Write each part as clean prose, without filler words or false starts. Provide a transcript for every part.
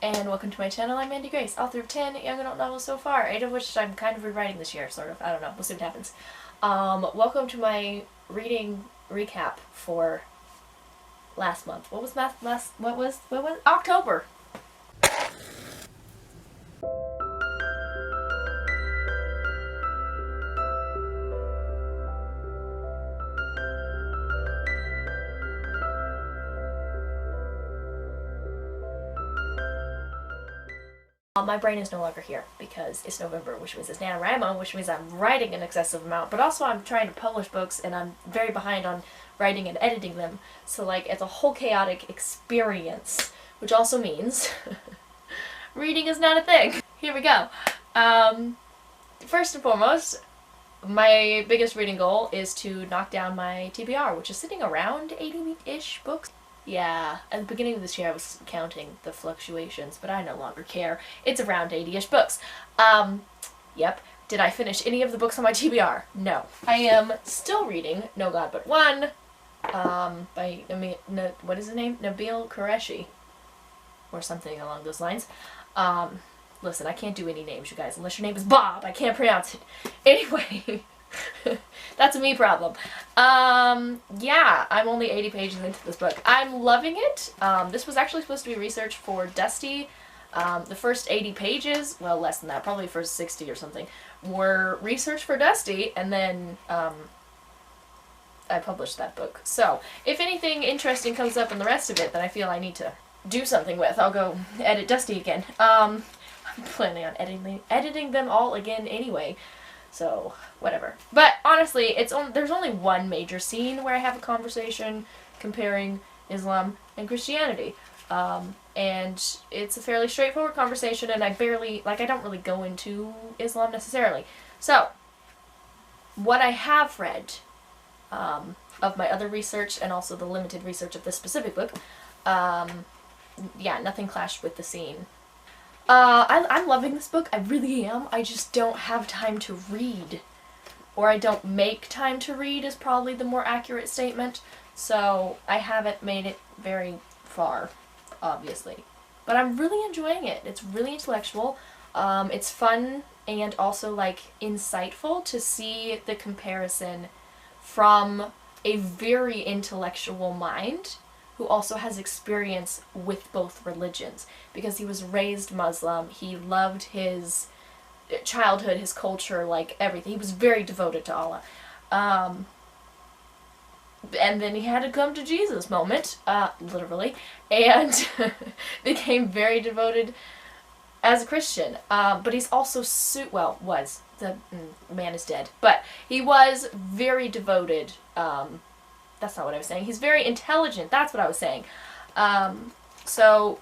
and welcome to my channel. I'm Mandi Grace, author of 10 young adult novels so far, 8 of which I'm kind of rewriting this year, sort of. I don't know. We'll see what happens. Welcome to my reading recap for last month. What was October? My brain is no longer here because it's November, which means it's NaNoWriMo, which means I'm writing an excessive amount, but also I'm trying to publish books and I'm very behind on writing and editing them, so like it's a whole chaotic experience, which also means reading is not a thing. Here we go. First and foremost, my biggest reading goal is to knock down my TBR, which is sitting around 80-ish books. Yeah, at the beginning of this year I was counting the fluctuations, but I no longer care. It's around 80-ish books. Yep. Did I finish any of the books on my TBR? No. I am still reading No God But One, by, what is his name? Nabil Qureshi, or something along those lines. Listen, I can't do any names, you guys, unless your name is Bob. I can't pronounce it. Anyway. That's a me problem. Yeah, I'm only 80 pages into this book. I'm loving it. This was actually supposed to be research for Dusty. The first 80 pages, well, less than that, probably first 60 or something, were research for Dusty, and then, I published that book. So, if anything interesting comes up in the rest of it that I feel I need to do something with, I'll go edit Dusty again. I'm planning on editing them all again anyway. So, whatever. But, honestly, there's only one major scene where I have a conversation comparing Islam and Christianity. And it's a fairly straightforward conversation, and I don't really go into Islam necessarily. So, what I have read, of my other research, and also the limited research of this specific book, yeah, nothing clashed with the scene. I'm loving this book, I really am. I just don't have time to read. Or I don't make time to read is probably the more accurate statement. So I haven't made it very far, obviously. But I'm really enjoying it. It's really intellectual. It's fun and also like insightful to see the comparison from a very intellectual mind who also has experience with both religions, because he was raised Muslim, he loved his childhood, his culture, like everything. He was very devoted to Allah. And then he had a come to Jesus moment, literally, and became very devoted as a Christian. But he's also the man is dead, but he was very devoted, that's not what I was saying. He's very intelligent. That's what I was saying. So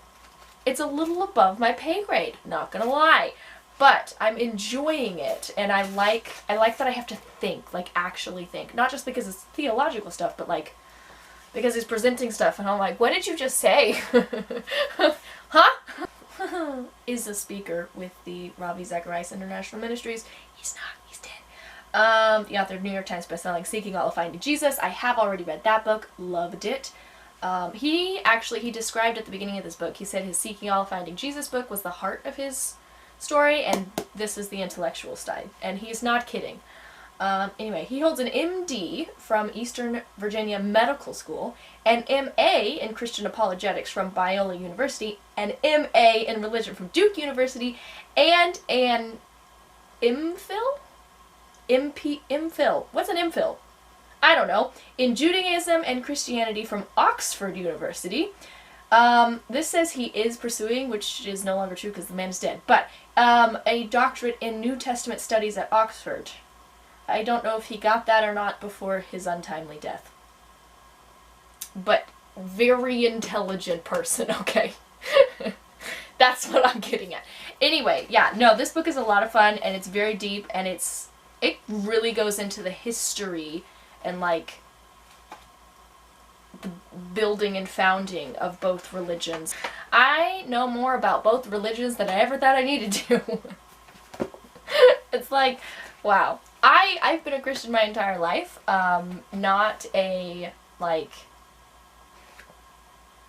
it's a little above my pay grade, not gonna lie. But I'm enjoying it, and I like that I have to think, like actually think. Not just because it's theological stuff, but like because he's presenting stuff, and I'm like, what did you just say? Huh? Is a speaker with the Ravi Zacharias International Ministries. He's not. He's dead. The author of New York Times bestselling Seeking Allah Finding Jesus. I have already read that book, loved it. He described at the beginning of this book, he said his Seeking Allah Finding Jesus book was the heart of his story, and this is the intellectual side. And he's not kidding. Anyway, he holds an MD from Eastern Virginia Medical School, an MA in Christian Apologetics from Biola University, an MA in Religion from Duke University, and an MPhil? MPhil. What's an MPhil? I don't know. In Judaism and Christianity from Oxford University. This says he is pursuing, which is no longer true because the man is dead, but a doctorate in New Testament studies at Oxford. I don't know if he got that or not before his untimely death. But very intelligent person, okay? That's what I'm getting at. Anyway, yeah, no, this book is a lot of fun, and it's very deep, and it really goes into the history and like the building and founding of both religions. I know more about both religions than I ever thought I needed to. It's like, wow. I've been a Christian my entire life. Not a, like,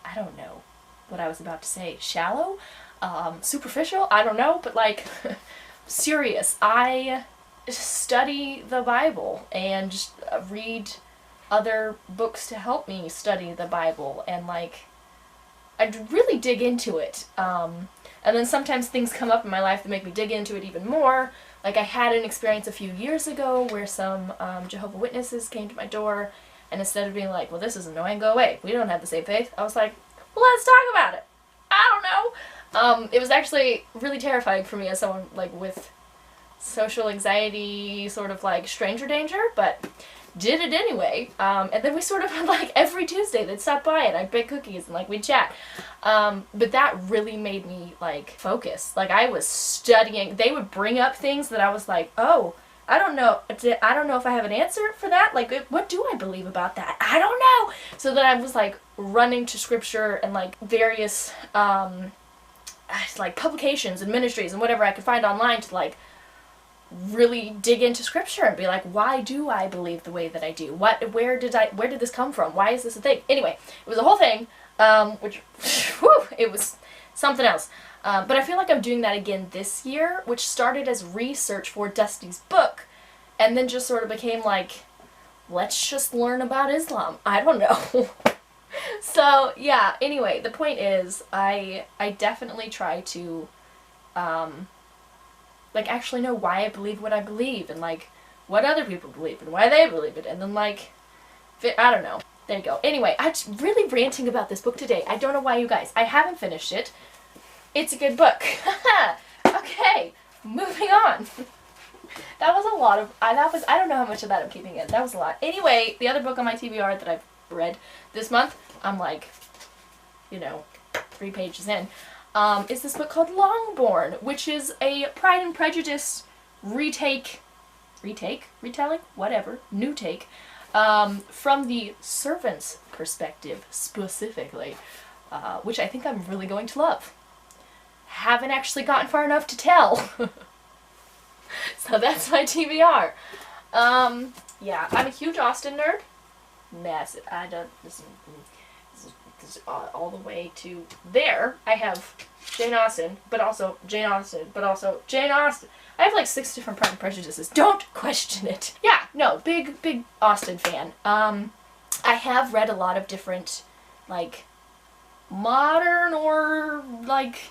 I don't know what I was about to say, shallow? superficial, I don't know, but like serious. I study the Bible and just read other books to help me study the Bible, and like I really dig into it. And then sometimes things come up in my life that make me dig into it even more. Like I had an experience a few years ago where some Jehovah's Witnesses came to my door, and instead of being like, well, this is annoying, go away, we don't have the same faith, I was like, well, let's talk about it. I don't know. It was actually really terrifying for me as someone like with social anxiety, sort of like stranger danger, but did it anyway. And then we sort of had like every Tuesday they'd stop by and I'd bake cookies and like we'd chat. But that really made me like focus. Like I was studying. They would bring up things that I was like, oh, I don't know if I have an answer for that. Like, what do I believe about that? I don't know. So then I was like running to scripture and like various like publications and ministries and whatever I could find online to like really dig into scripture and be like, why do I believe the way that I do? Where did this come from? Why is this a thing? Anyway, it was a whole thing, which, whew, it was something else. But I feel like I'm doing that again this year, which started as research for Dusty's book, and then just sort of became like, let's just learn about Islam. I don't know. So, yeah, anyway, the point is, I definitely try to, like, actually know why I believe what I believe, and, like, what other people believe, and why they believe it, and then, like, I don't know. There you go. Anyway, I'm really ranting about this book today. I don't know why, you guys. I haven't finished it. It's a good book. Okay, moving on. That was a lot of, I don't know how much of that I'm keeping in. That was a lot. Anyway, the other book on my TBR that I've read this month, I'm like, 3 pages in, is this book called Longbourn, which is a Pride and Prejudice retelling, whatever, new take, from the servant's perspective specifically, which I think I'm really going to love. Haven't actually gotten far enough to tell. So that's my TBR. Yeah, I'm a huge Austen nerd. Massive. I don't, this is all the way to there. I have Jane Austen, but also Jane Austen, but also Jane Austen. I have like 6 different Pride and Prejudices. Don't question it. Yeah, no, big Austen fan. I have read a lot of different, like, modern or, like,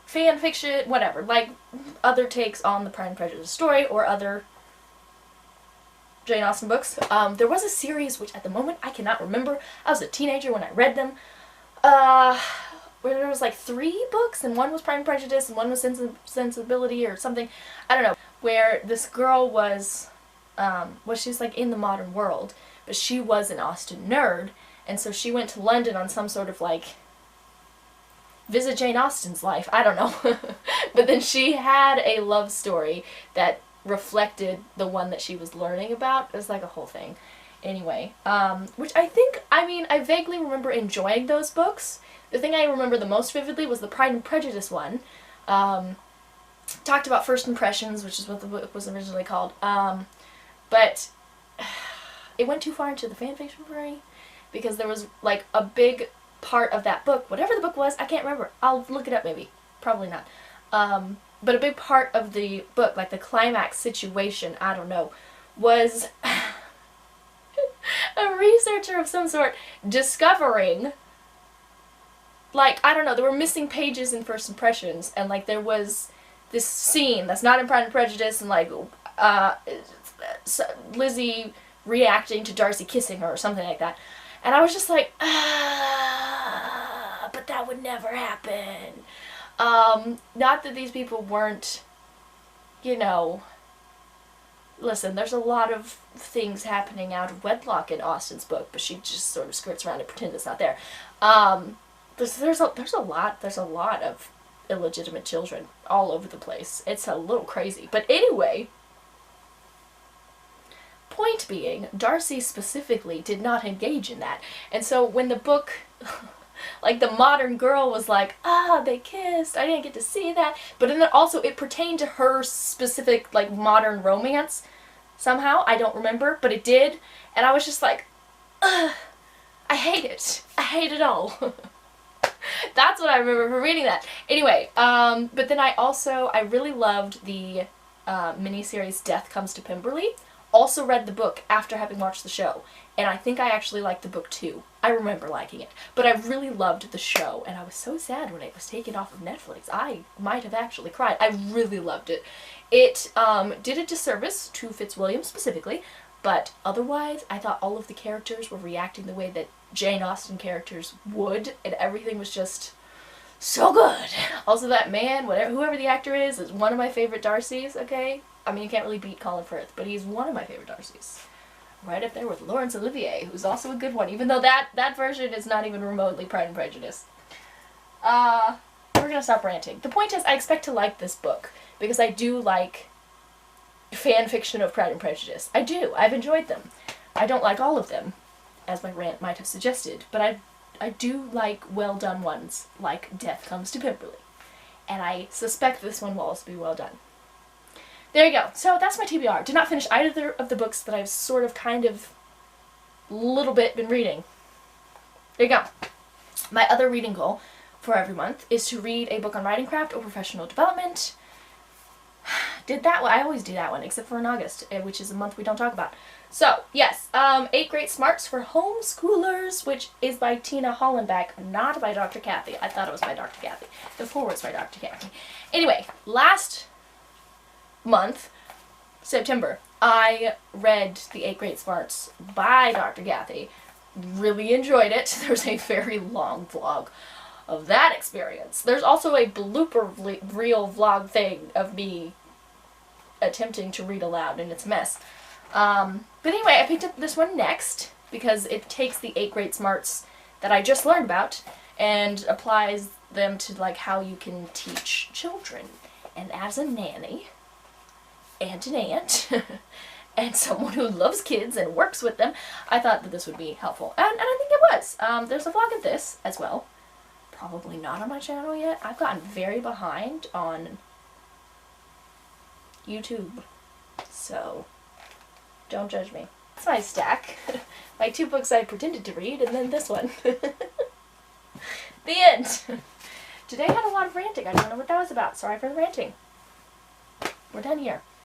fan fiction, whatever, like, other takes on the Pride and Prejudice story or other Jane Austen books. There was a series, which at the moment I cannot remember. I was a teenager when I read them, where there was like 3 books, and one was Pride and Prejudice, and one was Sensibility or something. I don't know. Where this girl was, she's like in the modern world, but she was an Austen nerd, and so she went to London on some sort of like visit Jane Austen's life. I don't know. But then she had a love story that reflected the one that she was learning about. It was like a whole thing. Anyway, which I vaguely remember enjoying those books. The thing I remember the most vividly was the Pride and Prejudice one. Talked about first impressions, which is what the book was originally called. But it went too far into the fanfiction for me, because there was like a big part of that book, whatever the book was, I can't remember. I'll look it up maybe. Probably not. But a big part of the book, like the climax situation, I don't know, was a researcher of some sort discovering, like, I don't know, there were missing pages in First Impressions, and like there was this scene that's not in Pride and Prejudice, and like Lizzie reacting to Darcy kissing her or something like that. And I was just like, but that would never happen. Not that these people weren't, listen, there's a lot of things happening out of wedlock in Austen's book, but she just sort of skirts around and pretends it's not there. There's a lot of illegitimate children all over the place. It's a little crazy. But anyway, point being, Darcy specifically did not engage in that. And so when the book, like the modern girl was like, they kissed, I didn't get to see that. But then also it pertained to her specific, like, modern romance somehow. I don't remember, but it did. And I was just like, I hate it. I hate it all. That's what I remember from reading that. Anyway, but then I really loved the miniseries Death Comes to Pemberley. Also read the book after having watched the show, and I think I actually liked the book too. I remember liking it, but I really loved the show, and I was so sad when it was taken off of Netflix. I might have actually cried. I really loved it. It did a disservice to Fitzwilliam specifically, but otherwise I thought all of the characters were reacting the way that Jane Austen characters would, and everything was just so good. Also, that man, whoever the actor is one of my favorite Darcys, okay? I mean, you can't really beat Colin Firth, but he's one of my favorite Darcys. Right up there with Laurence Olivier, who's also a good one, even though that version is not even remotely Pride and Prejudice. We're gonna stop ranting. The point is, I expect to like this book, because I do like fan fiction of Pride and Prejudice. I do. I've enjoyed them. I don't like all of them, as my rant might have suggested, but I do like well done ones, like Death Comes to Pemberley. And I suspect this one will also be well done. There you go. So that's my TBR. Did not finish either of the books that I've sort of kind of little bit been reading. There you go. My other reading goal for every month is to read a book on writing craft or professional development. Did that one. I always do that one, except for in August, which is a month we don't talk about. So, yes, 8 Great Smarts for Homeschoolers, which is by Tina Hollenbeck, not by Dr. Kathy. I thought it was by Dr. Kathy. The foreword's by Dr. Kathy. Anyway, last month, September, I read the 8 Great Smarts by Dr. Kathy. Really enjoyed it. There's a very long vlog of that experience. There's also a blooper reel vlog thing of me attempting to read aloud, and it's a mess. But anyway, I picked up this one next because it takes the 8 Great Smarts that I just learned about and applies them to like how you can teach children. And as a nanny and an aunt and someone who loves kids and works with them, I thought that this would be helpful. And I think it was. There's a vlog of this as well. Probably not on my channel yet. I've gotten very behind on YouTube, so don't judge me. That's my stack. My 2 books I pretended to read, and then this one. The end. Today had a lot of ranting. I don't know what that was about. Sorry for the ranting. We're done here.